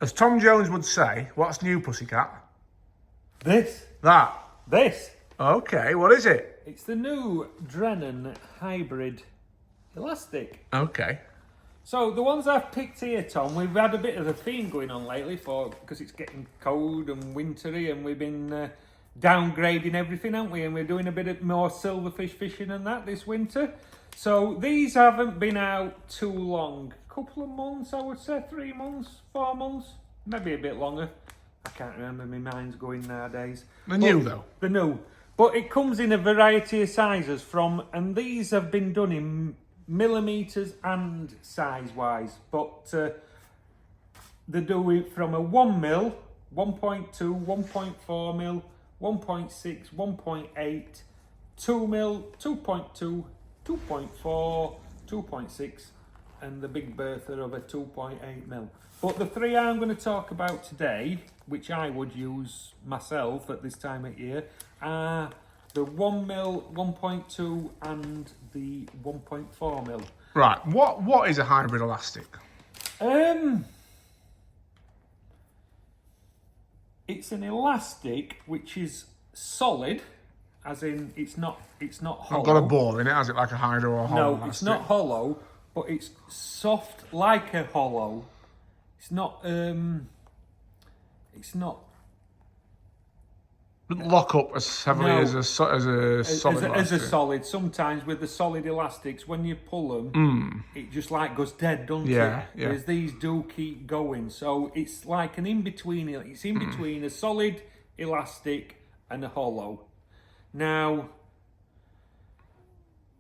As Tom Jones would say, what's new, pussycat? This. This? Okay, what is it? It's the new Drennan Hybrid elastic. Okay. So the ones I've picked here, Tom, we've had a bit of a theme going on lately because it's getting cold and wintry, and we've been downgrading everything, haven't we? And we're doing a bit more silverfish fishing and that this winter. So these haven't been out too long. Couple of months, I would say, 3 months, 4 months, maybe a bit longer. I can't remember, my mind's going nowadays. They're new though. They're new. But it comes in a variety of sizes and these have been done in millimetres and size-wise. But they do it from a 1 mil, 1.2, 1.4 mil, 1.6, 1.8, 2 mil, 2.2, 2.4, 2.6, and the big Bertha of a 2.8 mil. But the three I'm going to talk about today, which I would use myself at this time of year, are the 1 mil, 1.2 and the 1.4 mil. Right, what is a hybrid elastic? It's an elastic which is solid, as in it's not hollow. Not got a ball in it, has it, like a hydro or hollow elastic? It's not hollow, but it's soft like a hollow. It's not. Doesn't lock up as heavily as a solid elastic. As a solid. Sometimes with the solid elastics, when you pull them, it just like goes dead, doesn't it? Yeah. Whereas these do keep going. So it's like an in-between. It's in between a solid elastic and a hollow. Now,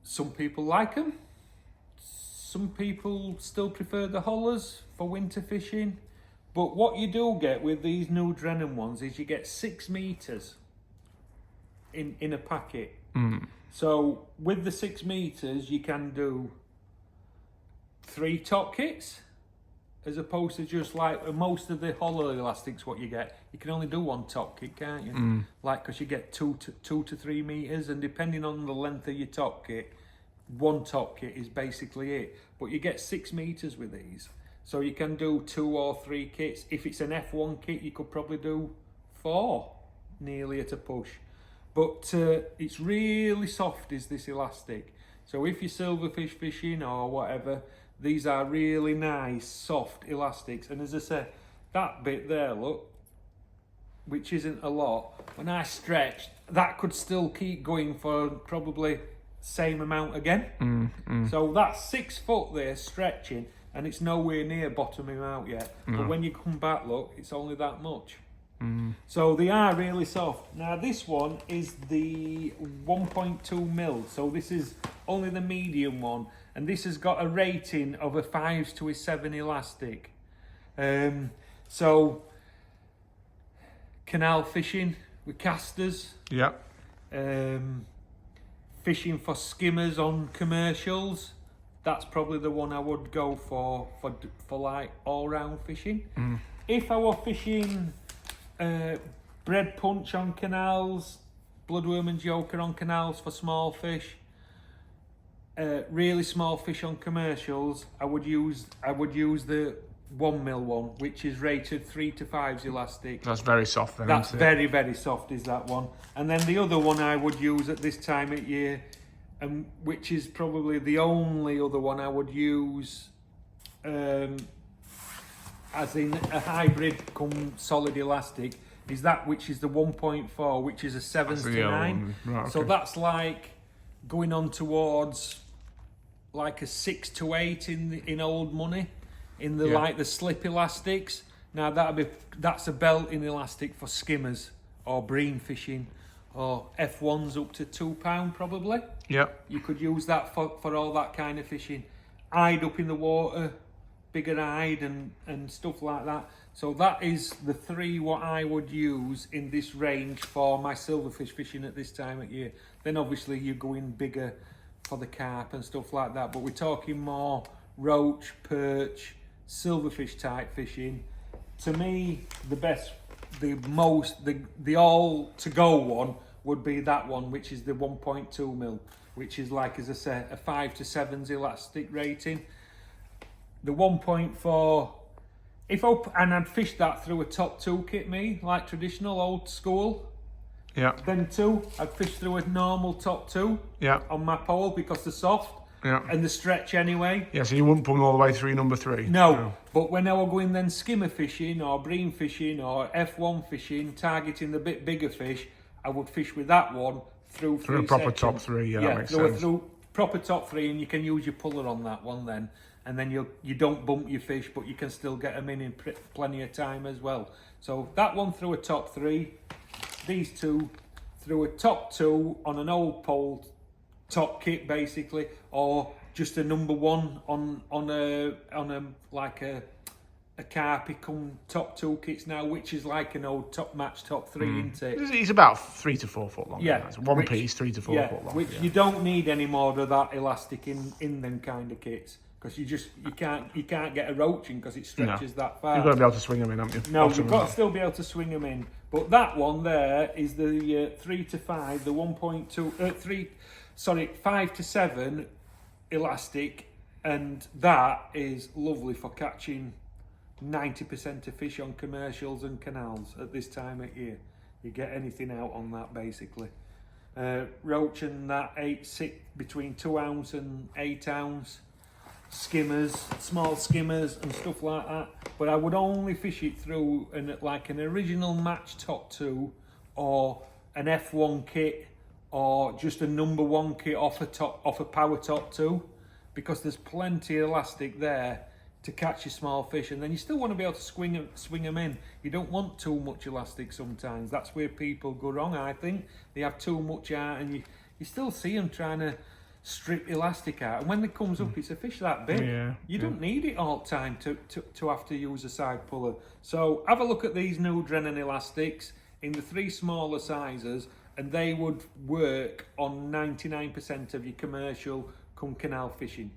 some people like them. Some people still prefer the hollows for winter fishing. But what you do get with these new Drennan ones is you get 6 meters in a packet. So with the 6 meters, you can do 3 top kits, as opposed to just like most of the hollow elastics. What you get, you can only do 1 top kit, can't you? Like, because you get 2 to 3 meters, and depending on the length of your top kit, 1 top kit is basically it. But you get 6 meters with these. So you can do 2 or 3 kits. If it's an F1 kit, you could probably do 4, nearly at a push. But it's really soft, is this elastic. So if you're silverfish fishing or whatever, these are really nice, soft elastics. And as I say, that bit there, look, which isn't a lot, when I stretched, that could still keep going for probably same amount again. So that's 6 foot there stretching, and it's nowhere near bottoming out yet. But when you come back, look, it's only that much. So they are really soft. Now this one is the 1.2 mil, so this is only the medium one, and this has got a rating of a 5 to a 7 elastic. So canal fishing with casters. Yeah. Fishing for skimmers on commercials, that's probably the one I would go for like all-round fishing. If I were fishing bread punch on canals, bloodworm and joker on canals for small fish, really small fish on commercials, I would use the 1 mil one, which is rated 3 to 5's elastic. That's very soft then, That's isn't it? very, very soft, is that one. And then the other one I would use at this time of year, which is probably the only other one I would use, as in a hybrid come solid elastic, is that which is the 1.4, which is a 7 to 9. Right, okay. So that's like going on towards like a 6 to 8 in old money. In the like the slip elastics. Now that's a belting elastic for skimmers or bream fishing, or F1s up to £2 probably. Yep. You could use that for all that kind of fishing. Eyed up in the water, bigger eyed and stuff like that. So that is the 3 what I would use in this range for my silverfish fishing at this time of year. Then obviously you go in bigger for the carp and stuff like that. But we're talking more roach, perch, silverfish type fishing. To me, the all to go one would be that one, which is the 1.2 mil, which is like, as I say, a 5 to 7's elastic rating. The 1.4 And I'd fish that through a top 2 kit, me, like traditional old school. Yeah. Then 2, I'd fish through a normal top 2. Yeah. On my pole because they're soft. Yeah. And the stretch anyway. Yeah, so you wouldn't put them all the way through number 3? No. But when I were going then skimmer fishing or bream fishing or F1 fishing, targeting the bit bigger fish, I would fish with that one through a proper sections. top 3, yeah, that makes sense. Through proper top 3, and you can use your puller on that one then. And then you don't bump your fish, but you can still get them in plenty of time as well. So that one through a top 3, these 2 through a top 2 on an old pole top kit basically, or just a number 1 on a like a carpet come top 2 kits now, which is like an old top 3, isn't it? He's about 3 to 4 foot long. Yeah, It's one piece, 3 to 4 foot long. Which you don't need any more of that elastic in them kind of kits, because you can't get a roach in because it stretches that far. You've got to be able to swing them in, haven't you? No, you've got to still be able to swing them in. But that one there is the 3 to 5, the 5 to 7 elastic, and that is lovely for catching 90% of fish on commercials and canals at this time of year. You get anything out on that basically. Roach and that between 2 ounce and 8 ounce. Skimmers, small skimmers and stuff like that, but I would only fish it through like an original match top 2 or an F1 kit or just a number 1 kit off a power top 2, because there's plenty of elastic there to catch your small fish, and then you still want to be able to swing them in. You don't want too much elastic sometimes. That's where people go wrong, I think. They have too much out, and you still see them trying to strip elastic out, and when it comes up it's a fish that big. You don't need it all the time to have to use a side puller. So have a look at these new Drennan elastics in the 3 smaller sizes, and they would work on 99% of your commercial come canal fishing.